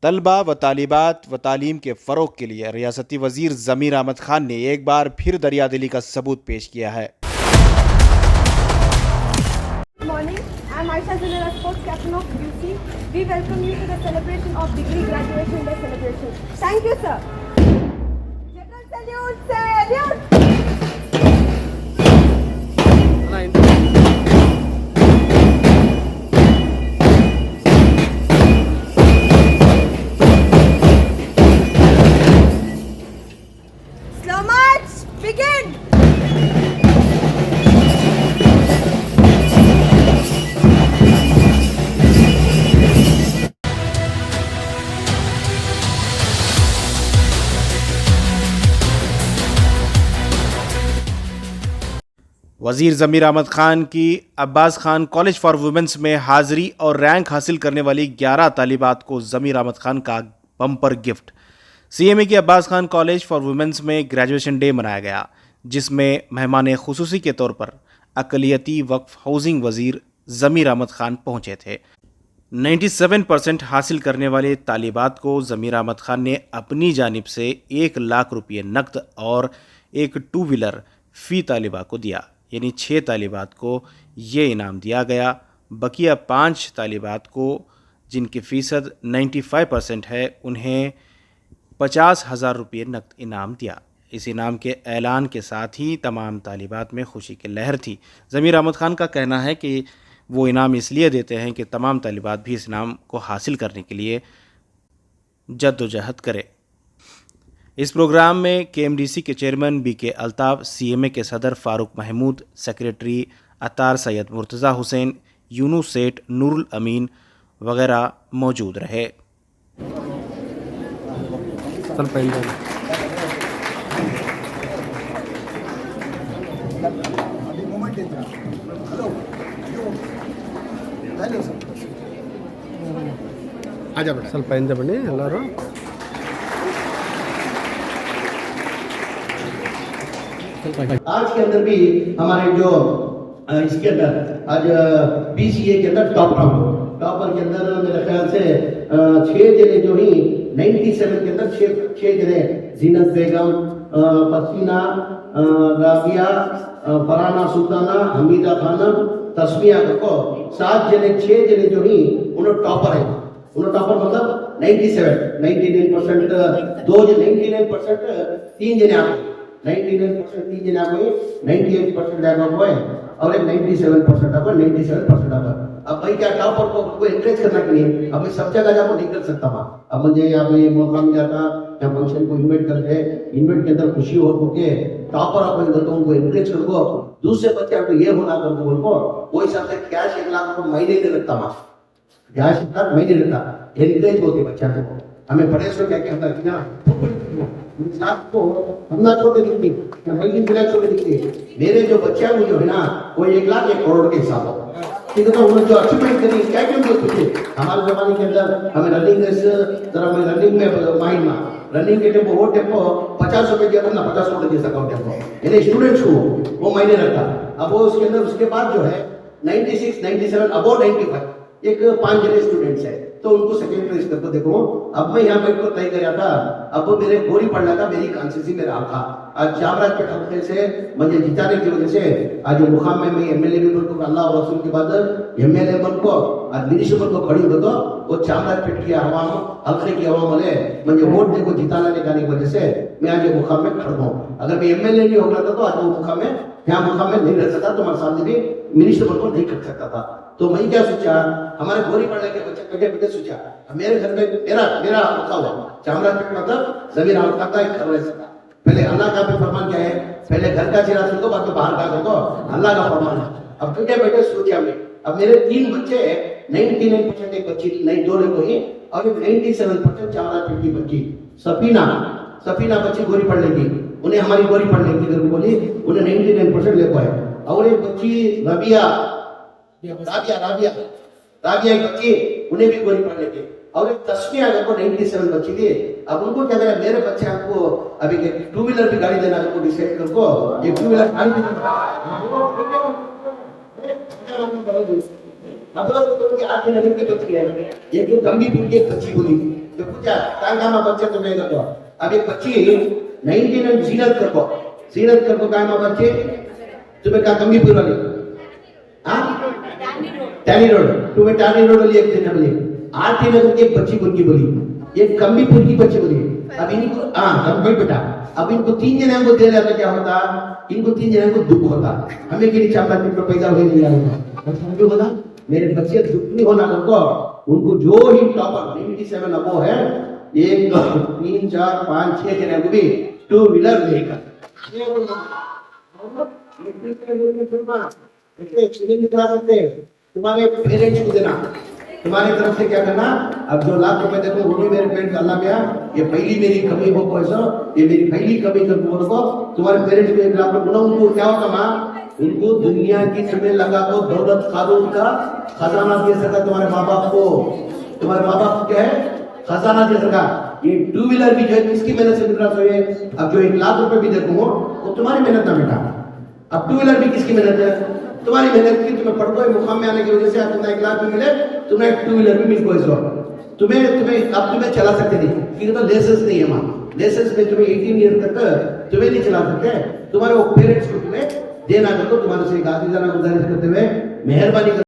तलबा व तालिबात व तालीम के फ़रोग के लिए रियासती वज़ीर ज़मीर अहमद ख़ान ने एक बार फिर दरियादिली का सबूत पेश किया है। Good morning. I'm Aisha Zinara, sports captain of UC. We welcome you to the celebration of degree graduation day celebration. Thank you, sir. General salute, salute. Slow march, begin. वज़ीर ज़मीर अहमद ख़ान की Abbas Khan college for women's में हाज़िरी और rank हासिल करने वाली 11 तालिबात को ज़मीर अहमद ख़ान का बम्पर गिफ्ट। सीएमए की Abbas Khan college for women's में ग्रेजुएशन डे मनाया गया, जिसमें मेहमान खुसूसी के तौर पर अक़लियती वक्फ हाउसिंग वज़ीर ज़मीर अहमद ख़ान पहुँचे थे। 97% हासिल करने वाले तालिबात को ज़मीर अहमद ख़ान ने अपनी जानिब से 1 लाख रुपये नकद और एक 2 व्हीलर फ़ी तालिबा को दिया, यानी 6 तालिबात को ये इनाम दिया गया। बकिया 5 तालिबात को, जिनकी फ़ीसद 95% है, उन्हें 50,000 रुपये नकद इनाम दिया। इस इनाम के ऐलान के साथ ही तमाम तालिबात में खुशी की लहर थी। ज़मीर अहमद ख़ान का कहना है कि वो इनाम इसलिए देते हैं कि तमाम तालिबात भी इस इनाम को हासिल करने के लिए जद्दोजहद करें। इस प्रोग्राम में केएमडीसी के चेयरमैन बीके अल्ताफ़, सीएमए के सदर फ़ारूक महमूद, सेक्रेटरी अतार सैयद मुर्तज़ा हुसैन, यूनुस सेठ, नूरुल अमीन वगैरह मौजूद रहे। ಸ್ವಲ್ಪ ಹಿಂದೆ ಬನ್ನಿ ಎಲ್ಲರೂ. आज के अंदर भी हमारे जो इसके अंदर आज बीसीए के अंदर टॉपर के अंदर मेरे ख्याल से 6 जने जो ही 97 के अंदर 6 जने जीनत बेगम, पसीना, राबिया, फराना सुल्ताना, हमीदा खानम, तस्मिया को 7 जने 6 जने जो ही उन्होंने टॉपर है। उन्होंने टॉपर मतलब 99% 99% 3 जने आ 99% 3 जने आ गए, 98% आ गए और एक 97% आ गए, 97% आ गए। अब भाई क्या टॉपर को एनकरेज करना के लिए अब मैं सब जगह जाकर नहीं कर सकता था। अब मुझे यहाँ पे मौका मिल जाता, या फंक्शन को इन्वाइट करके, इन्वाइट के अंदर खुशी हो के टॉपर अपन देता हूँ, उनको एनकरेज कर दो, दूसरे बच्चे को ये होना कर दो, उनको वो हिसाब से कैश 1 लाख रुपये महीने नहीं लगता, माँ कैश 1 लाख महीने लगता, एनकरेज होते बच्चा को। हमें बड़े सो क्या क्या को हमना छोटे दिखती, छोटे दिखती, मेरे जो बच्चे हैं वो जो है ना वो 1 लाख 1 करोड़ के हिसाब हो। ठीक है, तो उन्होंने जो अचीवमेंट करी क्या क्यों पूछे हमारे जमाने के अंदर हमें रनिंग जरा मैं रनिंग में माइंड में रनिंग के टेम्पो वो टेम्पो 50 रुपए दिया था ना, 50 रुपए दे सका टेम्पो, यानी स्टूडेंट्स को वो मायने रखता। अब वो उसके अंदर उसके बाद जो है 96 97 अबो 95 एक 5 जने स्टूडेंट्स है, तो उनको सेकंड प्राइज करके देखो। अब मैं यहाँ पे को तय कराया था, अब वो मेरे गोरी पढ़ना था, मेरी कॉन्स्टिट्यूंसी में रहा था। आज चामराजपेट हल्के से मुझे जिताने की वजह से आज मुकाम में मैं एमएलए भी बन को अल्लाह और रसूल के बाद एमएलए बन को आज मिनिस्टर को खड़ी हो, तो वो चामराजपेट की आवाम हल्के की आवाम वाले मुझे वोट देकर जिताने की वजह से मैं आज मुकाम में खड़ा हूँ। अगर मैं एमएलए नहीं हो रहा था तो आज वो मुकाम में यहाँ मुकाम में नहीं रह सकता, तो हमारे सामने भी मिनिस्टर बन को नहीं कर सकता था। तो मैं क्या सोचा, हमारे गोरी पढ़ने के बच्चे बेटे सोचा मेरे घर में मेरा होता हुआ चामराजपेट मतलब ज़मीर अहमद ख़ान का एक घर रहता था। पहले अल्लाह का भी फरमान क्या है, पहले घर का चिराग सुन दो, बाद में बाहर का कर दो, अल्लाह का फरमान है। अब बेटे सोचा मैं, अब मेरे 3 बच्चे 99% एक बच्ची नहीं, 2 को ही, और 97% चामराजपेट की बच्ची सफीना बच्ची गोरी पढ़ने की, उन्हें हमारी गोरी पढ़ने की घर को बोली, उन्हें 99% ले पाए। और एक बच्ची राबिया एक बच्ची, उन्हें भी गोरी पढ़ने की, और एक तस्मिया को 97 बच्ची थी। अब उनको क्या करें, मेरे बच्चे आपको अभी 2 व्हीलर भी गाड़ी देना को डिसाइड कर को, ये 2 व्हीलर गाड़ी मतलब तो आगे नहीं के बच्ची है, ये जो गंदी पीढ़ी की बच्ची बोली तो पूछा काय मा बच्चे तुम्हें करतो अब एक बच्ची 19 जीनत करको काय मा बच्चे तुम्हें का कमी पूरा ले हां टैनी रोड तुम्हें टैनी रोड वाली एक दिन बोली आरती नगर की एक बच्ची बोल की बोली एक कम्बीपुर की बच्ची बोली अब इनको भाई बेटा अब इनको 3 जने को दे रहा तो क्या होता इनको 3 जने को दुख होता हमें के लिए चाहता कि पैदा हो नहीं आएगा और समझो होता मेरे बच्चे दुख नहीं होना उनको उनको जो ही टॉपर 97 अबो है 1 2 3 4 5 6 जने को भी 2 व्हीलर लेकर तुम्हारे पेरेंट्स को देना तुम्हारी तरफ से क्या करना अब जो लाख रुपए देखो वो भी मेरे पेरेंट्स अल्लाह गया ये पहली मेरी कमी हो पैसा ये मेरी पहली कमी कर को तुम्हारे पेरेंट्स को 1 लाख रुपए उनको क्या होता माँ उनको दुनिया की तुम्हें लगा को दौलत खादून का खजाना दे सका तुम्हारे माँ बाप को तुम्हारे माँ बाप क्या है खजाना दे सका ये 2 व्हीलर भी जो है किसकी मेहनत से मिल रहा है अब जो 1 लाख रुपए भी देखो वो तुम्हारी मेहनत ना बेटा अब 2 व्हीलर भी किसकी मेहनत है तुम्हारी मेहनत की तुम्हें पढ़ गए मुकाम में आने की वजह से आज तुम्हें 1 लाख भी मिले तुम्हें 2 व्हीलर भी मिल गए तुम्हें अब तुम्हें चला सकते नहीं क्योंकि तो लाइसेंस नहीं है माँ लाइसेंस में तुम्हें 18 ईयर तक तुम्हें नहीं चला सकते तुम्हारे वो पेरेंट्स को तुम्हें देना कर तुम्हारे से एक आदमी गुजारिश करते हुए मेहरबानी